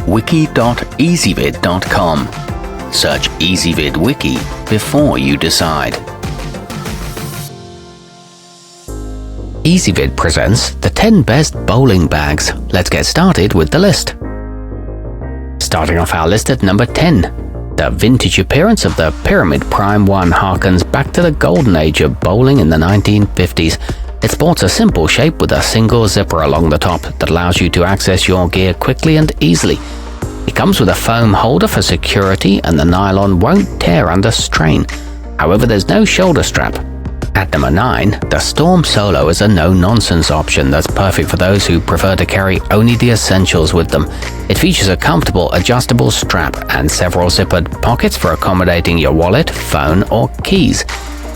wiki.ezvid.com. Search Ezvid Wiki before you decide. Ezvid presents the 10 best bowling bags. Let's get started with the list. Starting off our list at number 10. The vintage appearance of the Pyramid Prime 1 harkens back to the golden age of bowling in the 1950s. It sports a simple shape with a single zipper along the top that allows you to access your gear quickly and easily. It comes with a foam holder for security and the nylon won't tear under strain. However, there's no shoulder strap. At number 9, the Storm Solo is a no-nonsense option that's perfect for those who prefer to carry only the essentials with them. It features a comfortable adjustable strap and several zippered pockets for accommodating your wallet, phone, or keys.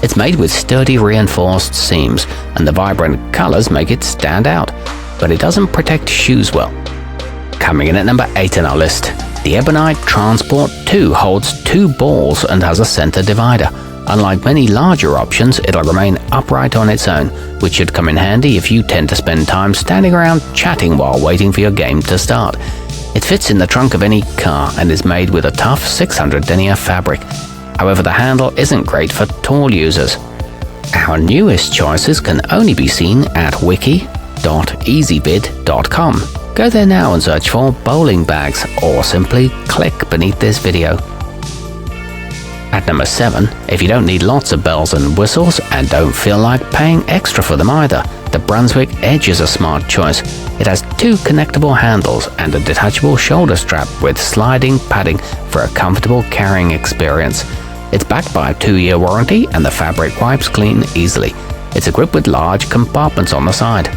It's made with sturdy reinforced seams, and the vibrant colors make it stand out, but it doesn't protect shoes well. Coming in at number 8 on our list, the Ebonite Transport 2 holds 2 balls and has a center divider. Unlike many larger options, it'll remain upright on its own, which should come in handy if you tend to spend time standing around chatting while waiting for your game to start. It fits in the trunk of any car and is made with a tough 600 denier fabric. However, the handle isn't great for tall users. Our newest choices can only be seen at wiki.ezvid.com. Go there now and search for bowling bags, or simply click beneath this video. At number 7, if you don't need lots of bells and whistles and don't feel like paying extra for them either, the Brunswick Edge is a smart choice. It has 2 connectable handles and a detachable shoulder strap with sliding padding for a comfortable carrying experience. It's backed by a 2-year warranty and the fabric wipes clean easily. It's equipped with large compartments on the side.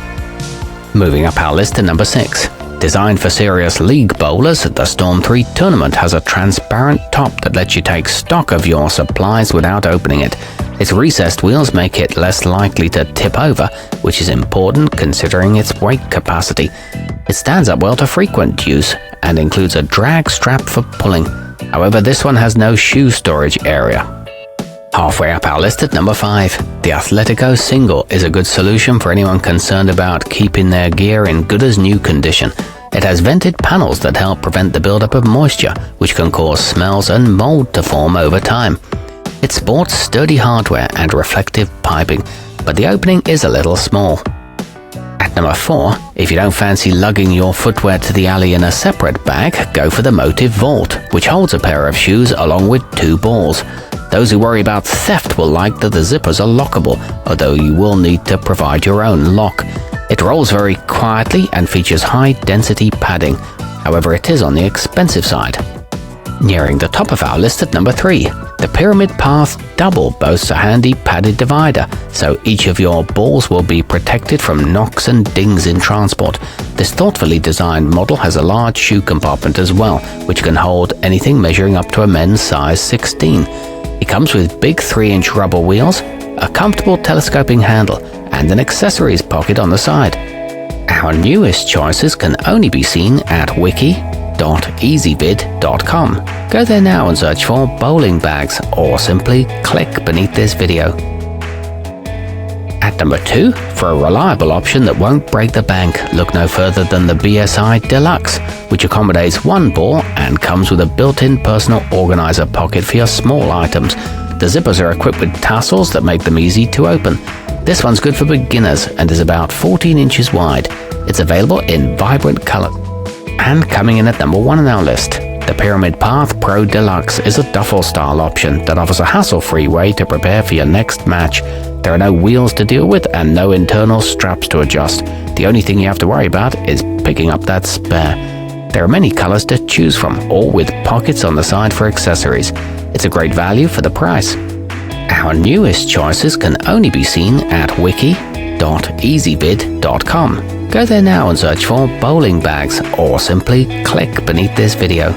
Moving up our list to number 6. Designed for serious league bowlers, the Storm 3 tournament has a transparent top that lets you take stock of your supplies without opening it. Its recessed wheels make it less likely to tip over, which is important considering its weight capacity. It stands up well to frequent use and includes a drag strap for pulling. However, this one has no shoe storage area. Halfway up our list at number 5, the Athletico Single is a good solution for anyone concerned about keeping their gear in good as new condition. It has vented panels that help prevent the buildup of moisture, which can cause smells and mold to form over time. It sports sturdy hardware and reflective piping, but the opening is a little small. At number 4, if you don't fancy lugging your footwear to the alley in a separate bag, go for the Motiv Vault, which holds a pair of shoes along with 2 balls. Those who worry about theft will like that the zippers are lockable, although you will need to provide your own lock. It rolls very quietly and features high-density padding. However, it is on the expensive side. Nearing the top of our list at number 3, the Pyramid Path Double boasts a handy padded divider, so each of your balls will be protected from knocks and dings in transport. This thoughtfully designed model has a large shoe compartment as well, which can hold anything measuring up to a men's size 16. It comes with big 3-inch rubber wheels, a comfortable telescoping handle, and an accessories pocket on the side. Our newest choices can only be seen at wiki.ezvid.com. Go there now and search for bowling bags, or simply click beneath this video. At number 2, for a reliable option that won't break the bank, look no further than the BSI Deluxe, which accommodates 1 ball and comes with a built-in personal organizer pocket for your small items. The zippers are equipped with tassels that make them easy to open. This one's good for beginners and is about 14 inches wide. It's available in vibrant color. And coming in at number 1 on our list, the Pyramid Path Pro Deluxe is a duffel-style option that offers a hassle-free way to prepare for your next match. There are no wheels to deal with and no internal straps to adjust. The only thing you have to worry about is picking up that spare. There are many colors to choose from, all with pockets on the side for accessories. It's a great value for the price. Our newest choices can only be seen at wiki.ezvid.com. Go there now and search for bowling bags, or simply click beneath this video.